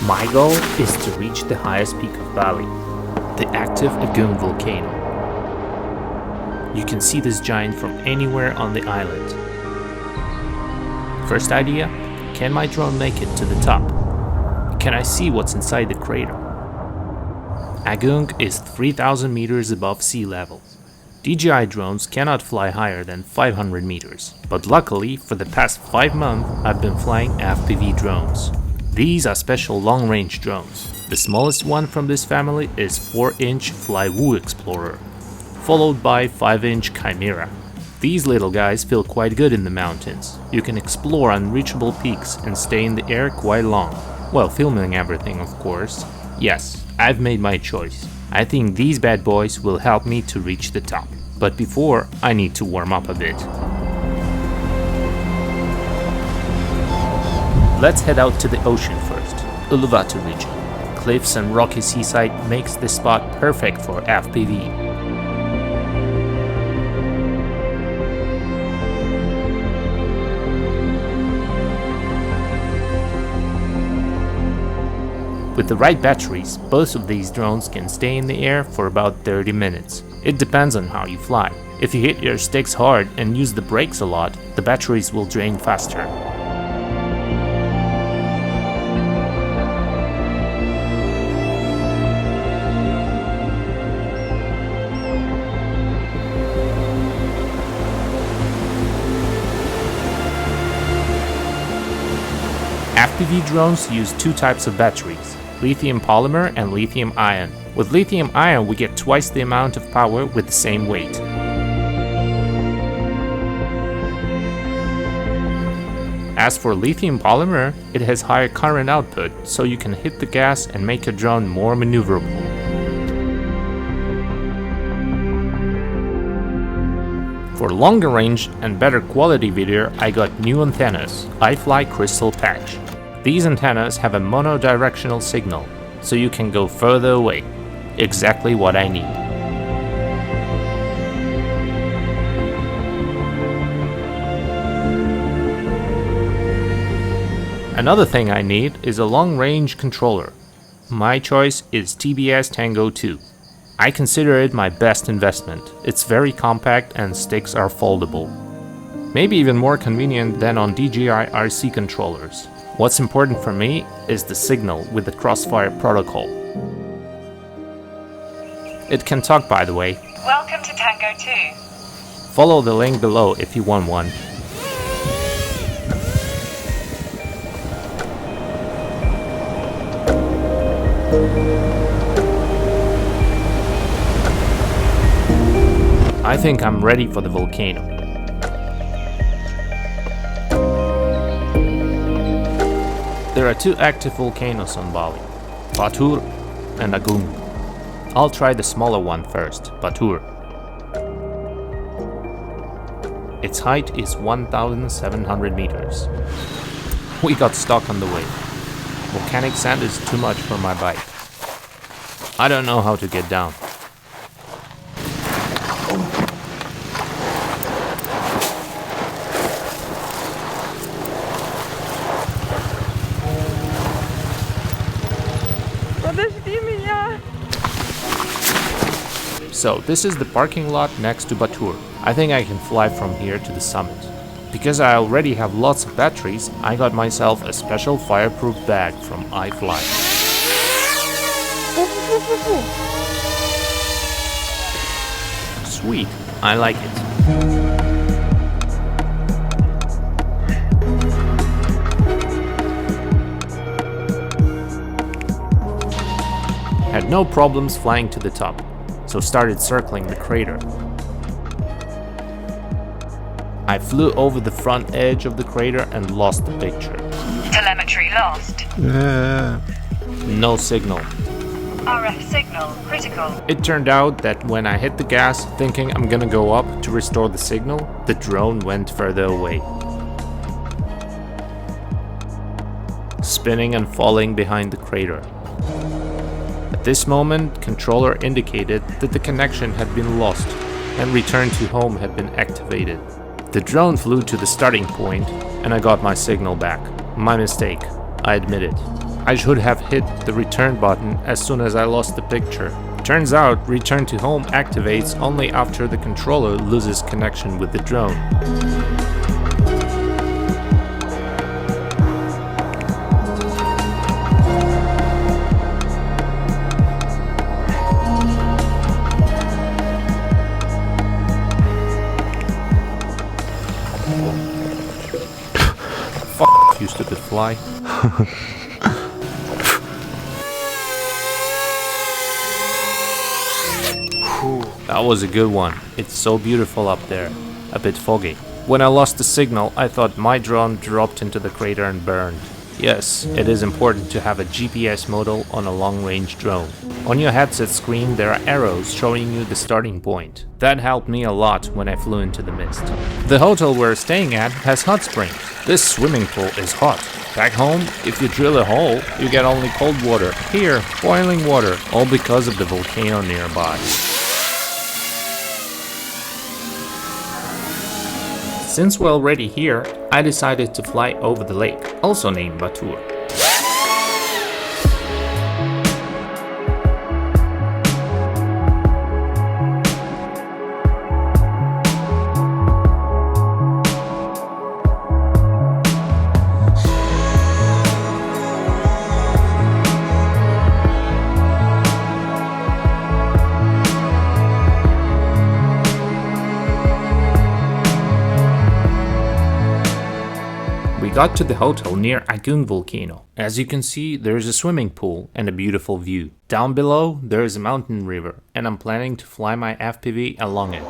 My goal is to reach the highest peak of Bali, the active Agung Volcano. You can see this giant from anywhere on the island. First idea, can my drone make it to the top? Can I see what's inside the crater? Agung is 3,000 meters above sea level. DJI drones cannot fly higher than 500 meters, but luckily for the past 5 months I've been flying FPV drones. These are special long-range drones. The smallest one from this family is 4-inch Flywu Explorer, followed by 5-inch Chimera. These little guys feel quite good in the mountains. You can explore unreachable peaks and stay in the air quite long, while filming everything, of course. Yes, I've made my choice. I think these bad boys will help me to reach the top. But before, I need to warm up a bit. Let's head out to the ocean first. Uluwatu region. Cliffs and rocky seaside makes this spot perfect for FPV. With the right batteries, both of these drones can stay in the air for about 30 minutes. It depends on how you fly. If you hit your sticks hard and use the brakes a lot, the batteries will drain faster. FPV drones use two types of batteries, lithium polymer and lithium ion. With lithium ion we get twice the amount of power with the same weight. As for lithium polymer, it has higher current output, so you can hit the gas and make your drone more maneuverable. For longer range and better quality video, I got new antennas, iFlight crystal patch. These antennas have a monodirectional signal, so you can go further away. Exactly what I need. Another thing I need is a long-range controller. My choice is TBS Tango 2. I consider it my best investment. It's very compact and sticks are foldable. Maybe even more convenient than on DJI RC controllers. What's important for me is the signal with the Crossfire protocol. It can talk, by the way. Welcome to Tango 2. Follow the link below if you want one. I think I'm ready for the volcano. There are two active volcanoes on Bali, Batur and Agung. I'll try the smaller one first, Batur. Its height is 1,700 meters. We got stuck on the way. Volcanic sand is too much for my bike. I don't know how to get down. So this is the parking lot next to Batur. I think I can fly from here to the summit. Because I already have lots of batteries, I got myself a special fireproof bag from iFlight. Sweet, I like it. Had no problems flying to the top, so started circling the crater. I flew over the front edge of the crater and lost the picture. Telemetry lost. No signal. RF signal critical. It turned out that when I hit the gas, thinking I'm gonna go up to restore the signal, the drone went further away. Spinning and falling behind the crater. At this moment, controller indicated that the connection had been lost and return to home had been activated. The drone flew to the starting point and I got my signal back. My mistake, I admit it. I should have hit the return button as soon as I lost the picture. Turns out, return to home activates only after the controller loses connection with the drone. Fuck you, stupid fly. That was a good one. It's so beautiful up there. A bit foggy. When I lost the signal, I thought my drone dropped into the crater and burned. Yes, it is important to have a GPS model on a long-range drone. On your headset screen there are arrows showing you the starting point. That helped me a lot when I flew into the mist. The hotel we're staying at has hot springs. This swimming pool is hot. Back home, if you drill a hole, you get only cold water. Here, boiling water, all because of the volcano nearby. Since we're already here, I decided to fly over the lake, also named Batur. We got to the hotel near Agung Volcano. As you can see, there is a swimming pool and a beautiful view. Down below, there is a mountain river, and I'm planning to fly my FPV along it.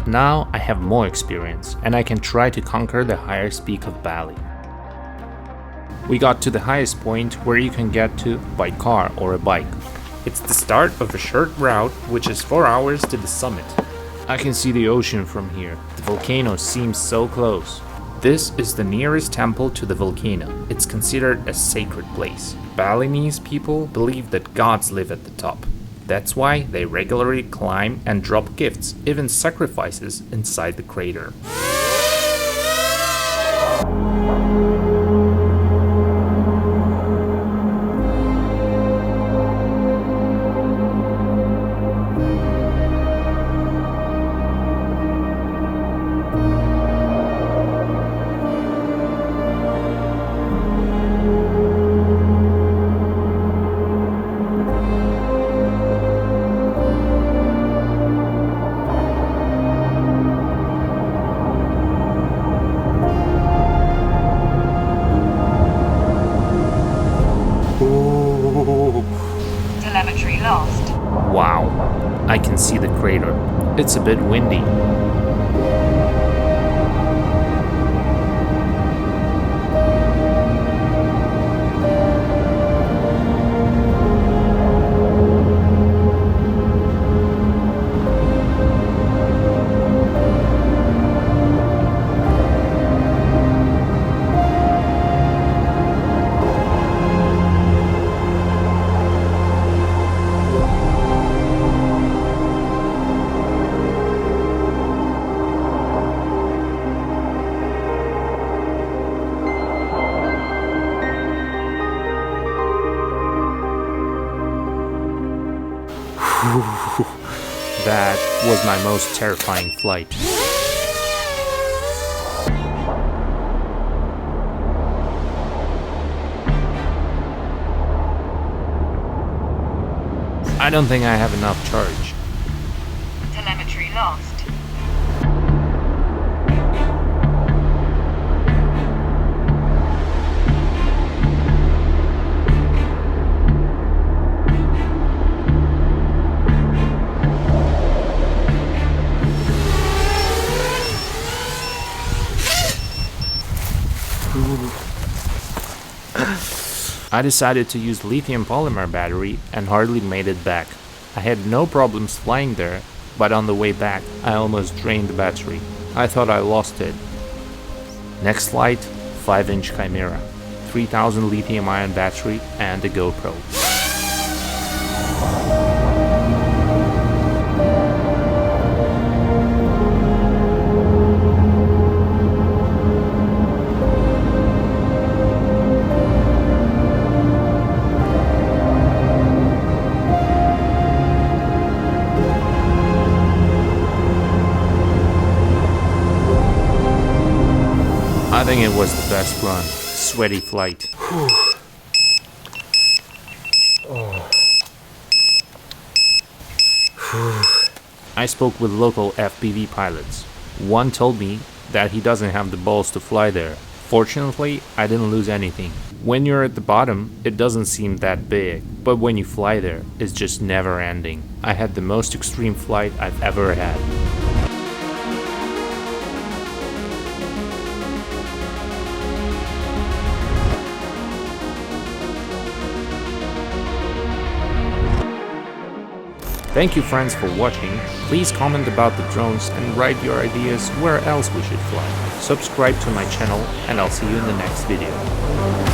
Now I have more experience and I can try to conquer the highest peak of Bali. We got to the highest point where you can get to by car or a bike. It's the start of a short route which is 4 hours to the summit. I can see the ocean from here. The volcano seems so close. This is the nearest temple to the volcano. It's considered a sacred place. Balinese people believe that gods live at the top. That's why they regularly climb and drop gifts, even sacrifices, inside the crater. Telemetry lost. Wow, I can see the crater. It's a bit windy. That was my most terrifying flight. I don't think I have enough charge. Telemetry lost. I decided to use lithium polymer battery and hardly made it back. I had no problems flying there, but on the way back I almost drained the battery. I thought I lost it. Next flight, 5-inch Chimera, 3000 lithium ion battery and a GoPro. I think it was the best run. Sweaty flight. I spoke with local FPV pilots. One told me that he doesn't have the balls to fly there. Fortunately, I didn't lose anything. When you're at the bottom, it doesn't seem that big, but when you fly there, it's just never ending. I had the most extreme flight I've ever had. Thank you friends for watching. Please comment about the drones and write your ideas where else we should fly. Subscribe to my channel and I'll see you in the next video.